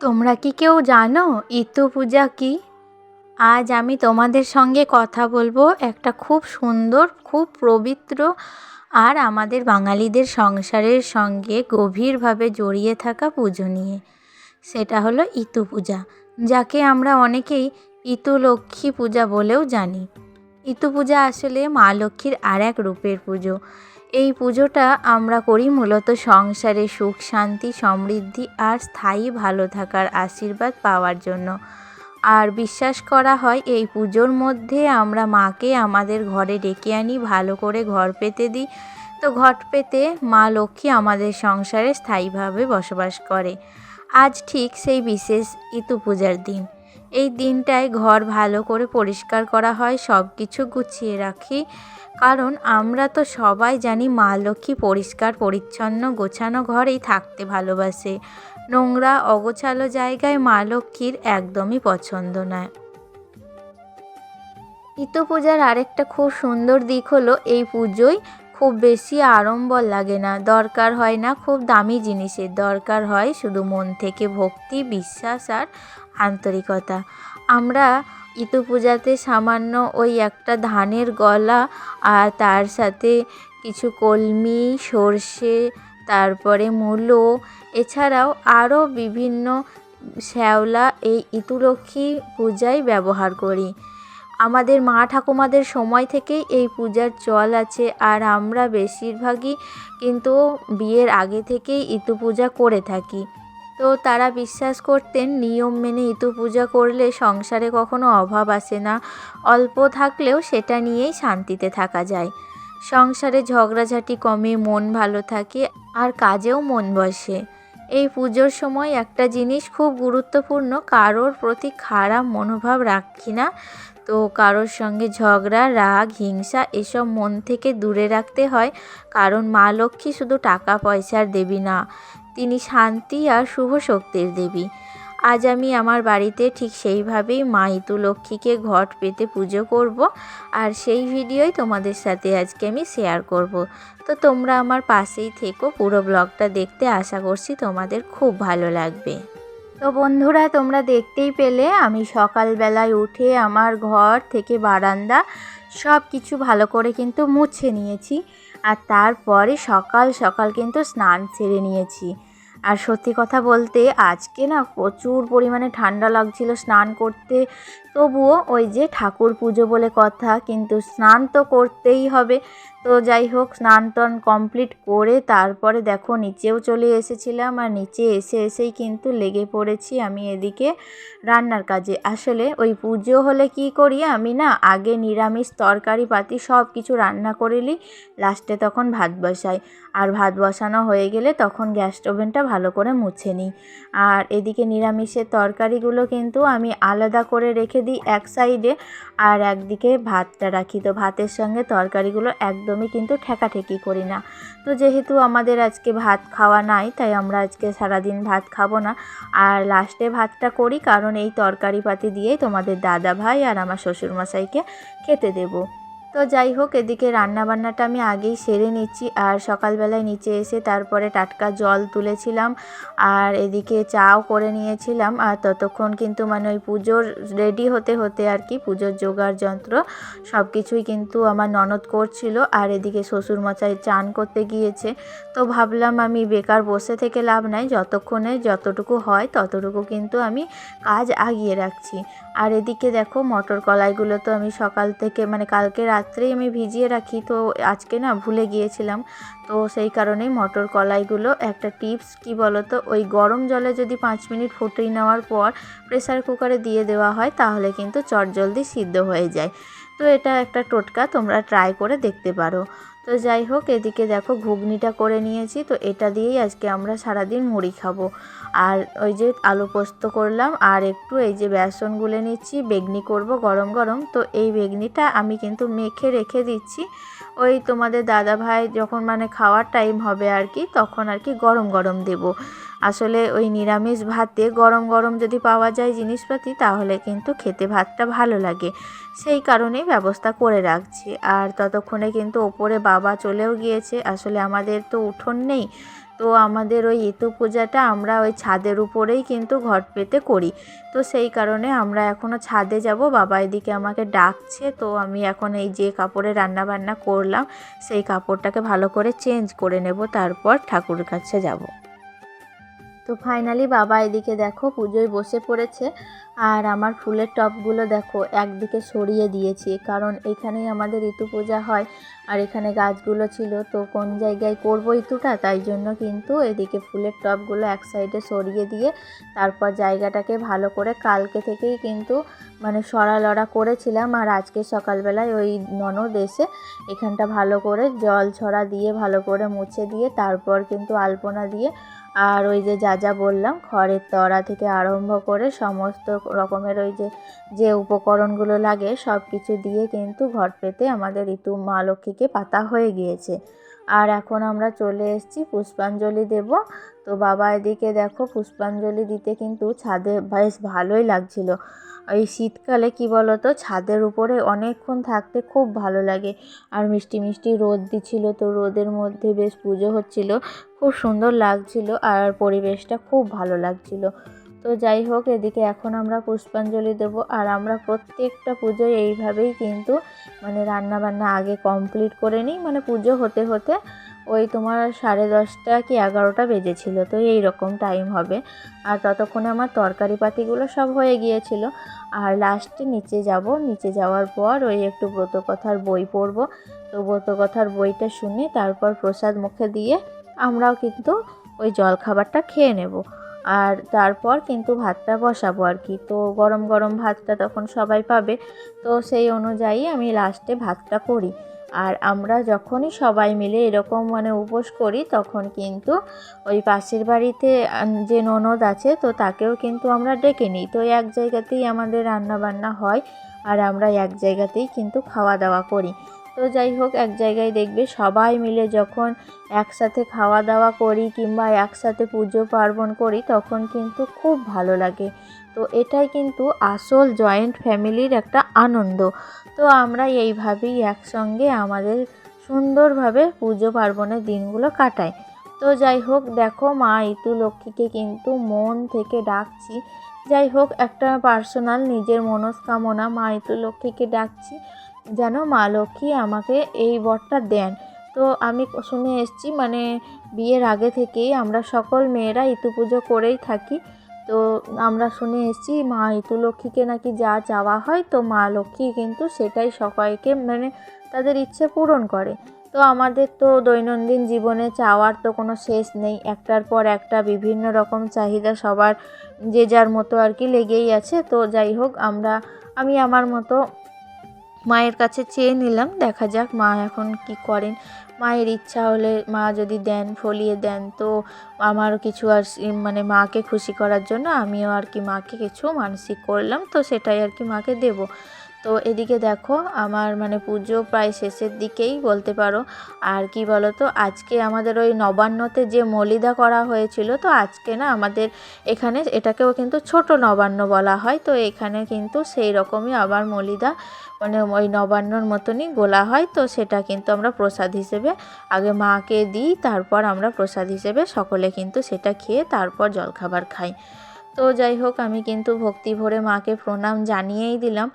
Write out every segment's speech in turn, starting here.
তোমরা কি কেউ জানো ইতু পূজা কি? আজ আমি তোমাদের সঙ্গে কথা বলবো একটা খুব সুন্দর, খুব পবিত্র আর আমাদের বাঙালিদের সংসারের সঙ্গে গভীরভাবে জড়িয়ে থাকা পুজো নিয়ে। সেটা হলো ইতু পূজা, যাকে আমরা অনেকেই ইতু লক্ষ্মী পূজা বলেও জানি। ইতু পূজা আসলে মা লক্ষ্মীর আর এক রূপের পুজো। এই পুজোটা আমরা করি মূলত সংসারে সুখ শান্তি সমৃদ্ধি আর স্থায়ী ভালো থাকার আশীর্বাদ পাওয়ার জন্য। আর বিশ্বাস করা হয় এই পুজোর মধ্যে আমরা মাকে আমাদের ঘরে ডেকে আনি, ভালো করে ঘর পেতে দিই। তো ঘট পেতে মা লক্ষ্মী আমাদের সংসারে স্থায়ীভাবে বসবাস করে। আজ ঠিক সেই বিশেষ ইতু পূজার দিন। এই দিনটায় ঘর ভালো করে পরিষ্কার করা হয়, সব কিছু গুছিয়ে রাখি, কারণ আমরা তো সবাই জানি মা লক্ষ্মী পরিষ্কার পরিচ্ছন্ন গোছানো ঘরেই থাকতে ভালোবাসে। নোংরা অগোছালো জায়গায় মা লক্ষ্মীর একদমই পছন্দ নয়। ইতু পূজার আরেকটা খুব সুন্দর দিক হলো এই পুজোয় খুব বেশি আড়ম্বর লাগে না, দরকার হয় না খুব দামি জিনিসের, দরকার হয় শুধু মন থেকে ভক্তি, বিশ্বাস আর আন্তরিকতা। আমরা ইতু পূজাতে সামান্য ওই একটা ধানের গলা আর তার সাথে কিছু কলমি, সর্ষে, তারপরে মূলো, এছাড়াও আরও বিভিন্ন শ্যাওলা এই ইতু লক্ষ্মী পূজায় ব্যবহার করি। আমাদের মা ঠাকুমাদের সময় থেকেই এই পূজার চল আছে, আর আমরা বেশিরভাগই কিন্তু বিয়ের আগে থেকেই ইতু পূজা করে থাকি। তো তারা বিশ্বাস করতেন নিয়ম মেনে ইতু পূজা করলে সংসারে কখনো অভাব আসে না, অল্প থাকলেও সেটা নিয়েই শান্তিতে থাকা যায়। সংসারে ঝগড়াঝাটি কমে, মন ভালো থাকে আর কাজেও মন বসে। এই পুজোর সময় একটা জিনিস খুব গুরুত্বপূর্ণ, কারোর প্রতি খারাপ মনোভাব রাখি না। তো কারোর সঙ্গে ঝগড়া, রাগ, হিংসা এসব মন থেকে দূরে রাখতে হয়, কারণ মা লক্ষ্মী শুধু টাকা পয়সার দেবী না, তিনি শান্তি আর শুভ শক্তির দেবী। আজ আমি আমার বাড়িতে ঠিক সেইভাবেই মা ইতু লক্ষ্মীকে ঘট পেতে পুজো করব, আর সেই ভিডিওই তোমাদের সাথে আজকে আমি শেয়ার করব। তো তোমরা আমার পাশেই থেকো, পুরো ব্লগটা দেখতে আশা করছি তোমাদের খুব ভালো লাগবে। তো বন্ধুরা, তোমরা দেখতেই পেলে আমি সকালবেলায় উঠে আমার ঘর থেকে বারান্দা সব কিছু ভালো করে কিন্তু মুছে নিয়েছি, আর তারপরে সকাল সকাল কিন্তু স্নান সেরে নিয়েছি। আর সত্যি কথা বলতে আজকে না প্রচুর পরিমাণে ঠান্ডা লাগছিল স্নান করতে, তবুও ওই যে ঠাকুর পুজো বলে কথা, কিন্তু স্নান তো করতেই হবে। তো যাই হোক, স্নান টান কমপ্লিট করে তারপরে দেখো নিচেও চলে এসেছিলাম, আর নিচে এসেই কিন্তু লেগে পড়েছি আমি এদিকে রান্নার কাজে। আসলে ওই পুজো হলে কি করি আমি না, আগে নিরামিষ তরকারি পাতি সব কিছু রান্না করে নিই, লাস্টে তখন ভাত বসাই। আর ভাত বসানো হয়ে গেলে তখন গ্যাস ওভেনটা ভালো করে মুছে নিই। আর এদিকে নিরামিষের তরকারিগুলো কিন্তু আমি আলাদা করে রেখে দিই এক সাইডে, আর একদিকে ভাতটা রাখি। তো ভাতের সঙ্গে তরকারিগুলো একদমই কিন্তু ঠেকাঠেকি করি না। তো যেহেতু আমাদের আজকে ভাত খাওয়া নাই, তাই আমরা আজকে সারাদিন ভাত খাবো না, আর লাস্টে ভাতটা করি, কারণ এই তরকারি পাতি দিয়েই তোমাদের দাদা ভাই আর আমার শ্বশুরমশাইকে খেতে দেবো। তো যাই হোক, এদিকে রান্নাবান্নাটা আমি আগেই সেরে নিচ্ছি, আর সকালবেলায় নিচে এসে তারপরে টাটকা জল তুলেছিলাম, আর এদিকে চাও করে নিয়েছিলাম। আর ততক্ষণ কিন্তু মানে ওই পুজোর রেডি হতে হতে আর কি, পুজোর জোগাড় যন্ত্র সব কিছুই কিন্তু আমার ননদ করছিল, আর এদিকে শ্বশুরমশাই চান করতে গিয়েছে। তো ভাবলাম আমি বেকার বসে থেকে লাভ নাই, যতক্ষণে যতটুকু হয় ততটুকু কিন্তু আমি কাজ আগিয়ে রাখছি। আর এদিকে দেখো মটর কলাইগুলো তো আমি সকাল থেকে মানে কালকে রাত্রেই আমি ভিজিয়ে রাখি, তো আজকে না ভুলে গিয়েছিলাম। তো সেই কারণেই মটর কলাইগুলো একটা টিপস কি বলো তো, ওই গরম জলে যদি 5 মিনিট ফুটিয়ে নেওয়ার পর প্রেসার কুকারে দিয়ে দেওয়া হয় তাহলে কিন্তু চটজলদি সিদ্ধ হয়ে যায়। তো এটা একটা টোটকা, তোমরা ট্রাই করে দেখতে পারো। তো যাই হোক, এদিকে দেখো ঘুগনিটা করে নিয়েছি, তো এটা দিয়েই আজকে আমরা সারাদিন মুড়ি খাবো। আর ওই যে আলু পোস্ত করলাম, আর একটু এই যে বেসন গুলে নিচ্ছি, বেগনি করব গরম গরম। তো এই বেগনিটা আমি কিন্তু মেখে রেখে দিচ্ছি, ওই তোমাদের দাদা ভাই যখন মানে খাওয়ার টাইম হবে আর কি, তখন আর কি গরম গরম দেব। আসলে ওই নিরামিষ ভাতে গরম গরম যদি পাওয়া যায় জিনিসপাতি, তাহলে কিন্তু খেতে ভাতটা ভালো লাগে, সেই কারণেই ব্যবস্থা করে রাখছি। আর ততক্ষণে কিন্তু ওপরে বাবা চলেও গিয়েছে, আসলে আমাদের তো উঠোন নেই, তো আমাদের ওই ইতু পূজাটা আমরা ওই ছাদের উপরেই কিন্তু ঘট পেতে করি। তো সেই কারণে আমরা এখনও ছাদে যাব, বাবা এদিকে আমাকে ডাকছে। তো আমি এখন এই যে কাপড়ে রান্না বান্না করলাম সেই কাপড়টাকে ভালো করে চেঞ্জ করে নেব, তারপর ঠাকুরের কাছে যাব। তো ফাইনালি বাবা এদিকে দেখো পুজোয় বসে পড়েছে। আর আমার ফুলের টবগুলো দেখো একদিকে সরিয়ে দিয়েছি, কারণ এখানেই আমাদের ঋতু পূজা হয় আর এখানে গাছগুলো ছিল, তো কোন জায়গায় করব ঋতুটা, তাই জন্য কিন্তু এদিকে ফুলের টবগুলো এক সাইডে সরিয়ে দিয়ে তারপর জায়গাটাকে ভালো করে কালকে থেকেই কিন্তু মানে সরালড়া করেছিলাম। আর আজকে সকালবেলায় ওই ননদ এসে এখানটা ভালো করে জল ছড়া দিয়ে ভালো করে মুছে দিয়ে তারপর কিন্তু আলপনা দিয়ে আর ওই যে যা যা বললাম খড়ের তরা থেকে আরম্ভ করে সমস্ত রকমের ওই যে উপকরণগুলো লাগে সব কিছু দিয়ে কিন্তু ঘট পেতে আমাদের ঋতু মা লক্ষ্মীকে পাতা হয়ে গিয়েছে। আর এখন আমরা চলে এসেছি পুষ্পাঞ্জলি দেব। তো বাবা এদিকে দেখো পুষ্পাঞ্জলি দিতে কিন্তু ছাদে বেশ ভালোই লাগছিল। এই শীতকালে কি বলো তো, ছাদের উপরে অনেকক্ষণ থাকতে খুব ভালো লাগে। আর মিষ্টি মিষ্টি রোদ দিছিল, তো রোদের মধ্যে বেশ পুজো হচ্ছিল, খুব সুন্দর লাগছিল আর পরিবেশটা খুব ভালো লাগছিল। তো যাই হোক এদিকে এখন আমরা পুষ্পাঞ্জলি দেব। আর আমরা প্রত্যেকটা পুজোয় এইভাবেই কিন্তু মানে রান্নাবান্না আগে কমপ্লিট করে নিই, মানে পুজো হতে হতে ওই তোমার 10:30 কি 11টা বেজেছিল, তো এই রকম টাইম হবে। আর ততক্ষণে আমার তরকারি পাতিগুলো সব হয়ে গিয়েছিল। আর লাস্টে নিচে যাব, নিচে যাওয়ার পর ওই একটু ব্রতকথার বই পড়ব। তো ব্রতকথার বইটা শুনে তারপর প্রসাদ মুখে দিয়ে আমরাও কিন্তু ওই জলখাবারটা খেয়ে নেব। আর তারপর কিন্তু ভাতটা বসাবো আর কি। তো গরম গরম ভাতটা তখন সবাই পাবে, তো সেই অনুযায়ী আমি লাস্টে ভাতটা করি। আর আমরা যখনই সবাই মিলে এরকম মানে উপোস করি তখন কিন্তু ওই পাশের বাড়িতে যে ননদ আছে তো তাকেও কিন্তু আমরা ডেকে নিই। তো এক জায়গাতেই আমাদের রান্না বান্না হয় আর আমরা এক জায়গাতেই কিন্তু খাওয়া দাওয়া করি। তো যাই হোক এক জায়গায় দেখবে সবাই মিলে যখন একসাথে খাওয়া দাওয়া করি কিংবা একসাথে পুজো পার্বণ করি তখন কিন্তু খুব ভালো লাগে। তো এটাই কিন্তু আসল জয়েন্ট ফ্যামিলির একটা আনন্দ। তো আমরা এইভাবেই একসঙ্গে আমাদের সুন্দরভাবে পুজো পার্বণের দিনগুলো কাটাই। তো যাই হোক দেখো মা ইতু লক্ষ্মীকে কিন্তু মন থেকে ডাকছি। যাই হোক একটা পার্সোনাল নিজের মনস্কামনা, মা ইতু লক্ষ্মীকে ডাকছি যেন মা লক্ষ্মী আমাকে এই বরটা দেন। তো আমি শুনে এসেছি মানে বিয়ের আগে থেকেই আমরা সকল মেয়েরা ইতু পুজো করেই থাকি। তো আমরা শুনে এসেছি মা ইতু লক্ষ্মীকে নাকি যা চাওয়া হয় তো মা লক্ষ্মী কিন্তু সেটাই সবাইকে মানে তাদের ইচ্ছে পূরণ করে। তো আমাদের তো দৈনন্দিন জীবনে চাওয়ার তো কোনো শেষ নেই, একটার পর একটা বিভিন্ন রকম চাহিদা সবার যে যার মতো আর কি লেগেই আছে। তো যাই হোক আমি আমার মতো মায়ের কাছে চেয়ে নিলাম, দেখা যাক মা এখন কি করেন। মায়ের ইচ্ছা হলে মা যদি দেন ফলিয়ে দেন তো আমারও কিছু আর মানে মাকে খুশি করার জন্য আমিও আর কি মাকে কিছু মানসিক করলাম, তো সেটাই আর কি মাকে দেব। তো এদিকে দেখো আমার মানে পুজো প্রায় শেষের দিকেই বলতে পারো। আর কি বলো তো আজকে আমাদের ওই নবান্নতে যে মলিদা করা হয়েছিল, তো আজকে না আমাদের এখানে এটাকেও কিন্তু ছোট নবান্ন বলা হয়। তো এখানে কিন্তু সেই রকমই আবার মলিদা মানে ওই নবান্নর মতনই গোলা হয়। তো সেটা কিন্তু আমরা প্রসাদ হিসেবে আগে মাকে দিই, তারপর আমরা প্রসাদ হিসেবে সকলে কিন্তু সেটা খেয়ে তারপর জলখাবার খাই। তো যাই হোক আমি কিন্তু ভক্তি ভরে মাকে প্রণাম জানিয়েই দিলাম।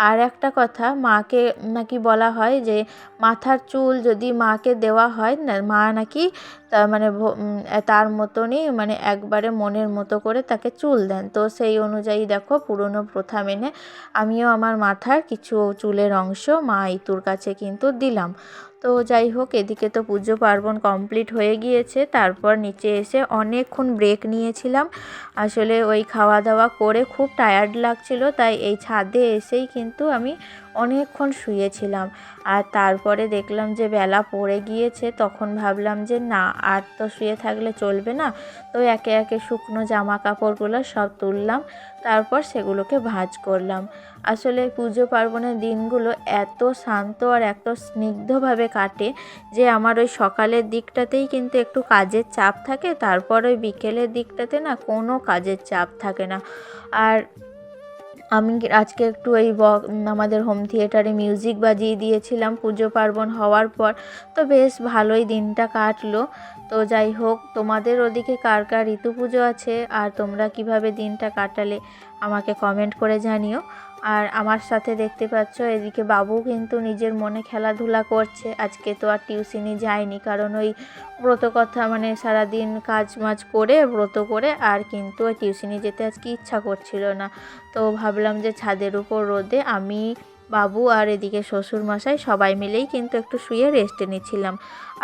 আর একটা কথা, মাকে নাকি বলা হয় যে মাথার চুল যদি মাকে দেওয়া হয় না, মা নাকি মানে তার মতনই মানে একবারে মনের মতো করে তাকে চুল দেন। তো সেই অনুযায়ী দেখো পুরনো প্রথা মেনে আমিও আমার মাথার কিছু চুলের অংশ মা ইতুর কাছে কিন্তু দিলাম। তো যাই হোক এদিকে তো পুজো পার্বণ কমপ্লিট হয়ে গিয়েছে। তারপর নিচে এসে অনেকক্ষণ ব্রেক নিয়েছিলাম, আসলে ওই খাওয়া দাওয়া করে খুব টায়ার্ড লাগছিল, তাই এই ছাদে এসেই কিন্তু আমি অনেকক্ষণ শুয়েছিলাম। আর তারপরে দেখলাম যে বেলা পড়ে গিয়েছে, তখন ভাবলাম যে না আর তো শুয়ে থাকলে চলবে না। তো একে একে শুকনো জামা কাপড়গুলো সব তুললাম, তারপর সেগুলোকে ভাঁজ করলাম। আসলে পুজো পার্বণের দিনগুলো এত শান্ত আর এত স্নিগ্ধভাবে কাটে যে আমার ওই সকালের দিকটাতেই কিন্তু একটু কাজের চাপ থাকে, তারপর ওই বিকেলের দিকটাতে না কোনো কাজের চাপ থাকে না। আর আমি আজকে একটু এই আমাদের হোম থিয়েটারে মিউজিক বাজিয়ে দিয়েছিলাম পুজো পার্বণ হওয়ার পর, তো বেশ ভালোই দিনটা কাটলো। তো যাই হোক, তোমাদের ওদিকে কার কার ঋতু পুজো আছে আর তোমরা কিভাবে দিনটা কাটালে আমাকে কমেন্ট করে জানিও। আর আমার সাথে দেখতে পাচ্ছ এদিকে বাবু কিন্তু নিজের মনে খেলাধুলা করছে। আজকে তো আর টিউশনি যায়নি, কারণ ওই ব্রত কথা মানে সারাদিন কাজ মাজ করে ব্রত করে আর কিন্তু ওই টিউশনি যেতে আজকে ইচ্ছা করছিল না। তো ভাবলাম যে ছাদের উপর রোদে আমি, বাবু আর এদিকে শ্বশুরমশাই সবাই মিলেই কিন্তু একটু শুয়ে রেস্টে নিচ্ছিলাম।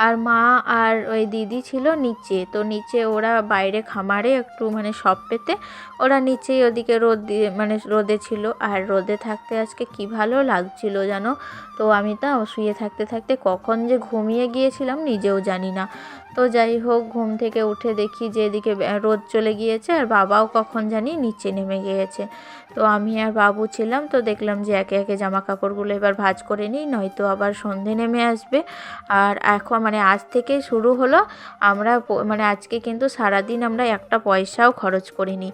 আর মা আর ওই দিদি ছিল নিচে, তো নিচে ওরা বাইরে খামারে একটু মানে সব পেতে ওরা নিচেই ওদিকে রোদ দিয়ে মানে রোদে ছিল। আর রোদে থাকতে আজকে কি ভালো লাগছিল জানো। তো আমি তো শুয়ে থাকতে থাকতে কখন যে ঘুমিয়ে গিয়েছিলাম নিজেও জানি না। তো যাই হোক, ঘুম থেকে উঠে দেখি যে এদিকে রোদ চলে গিয়েছে আর বাবাও কখন জানি নিচে নেমে গিয়েছে। তো আমি আর বাবু ছিলাম, তো দেখলাম যে একে একে জামা কাপড়গুলো এবার ভাঁজ করে নিই, নয়তো আবার সন্ধে নেমে আসবে। আর এখন মানে আজ থেকে শুরু হলো, আমরা মানে আজকে কিন্তু সারাদিন আমরা একটা পয়সাও খরচ করিনি।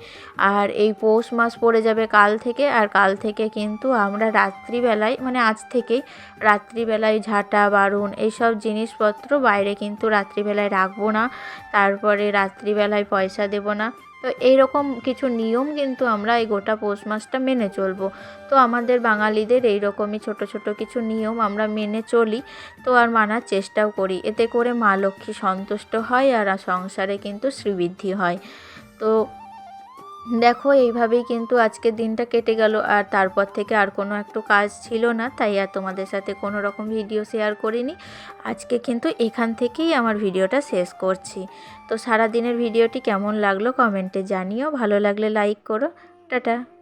আর এই পৌষ মাস পড়ে যাবে কাল থেকে, আর কাল থেকে কিন্তু আমরা রাত্রিবেলায় মানে আজ থেকেই রাত্রিবেলায় ঝাঁটা বারুণ এইসব জিনিসপত্র বাইরে কিন্তু রাত্রিবেলায় রাখবো না, তারপরে রাত্রিবেলায় পয়সা দেব না। তো এইরকম কিছু নিয়ম কিন্তু আমরা এই গোটা পৌষ মাসটা মেনে চলবো। তো আমাদের বাঙালিদের এইরকমই ছোট ছোট কিছু নিয়ম আমরা মেনে চলি, তো আর মানার চেষ্টাও করি। এতে করে মা লক্ষ্মী সন্তুষ্ট হয় আর সংসারে কিন্তু শ্রীবৃদ্ধি হয়। তো দেখো এইভাবেই কিন্তু আজকের দিনটা কেটে গেল। আর তারপর থেকে আর কোনো একটু কাজ ছিল না, তাই আর তোমাদের সাথে কোনো রকম ভিডিও শেয়ার করিনি। আজকে কিন্তু এখান থেকেই আমার ভিডিওটা শেষ করছি। তো সারা দিনের ভিডিওটি কেমন লাগলো কমেন্টে জানিও, ভালো লাগলে লাইক করো। টাটা।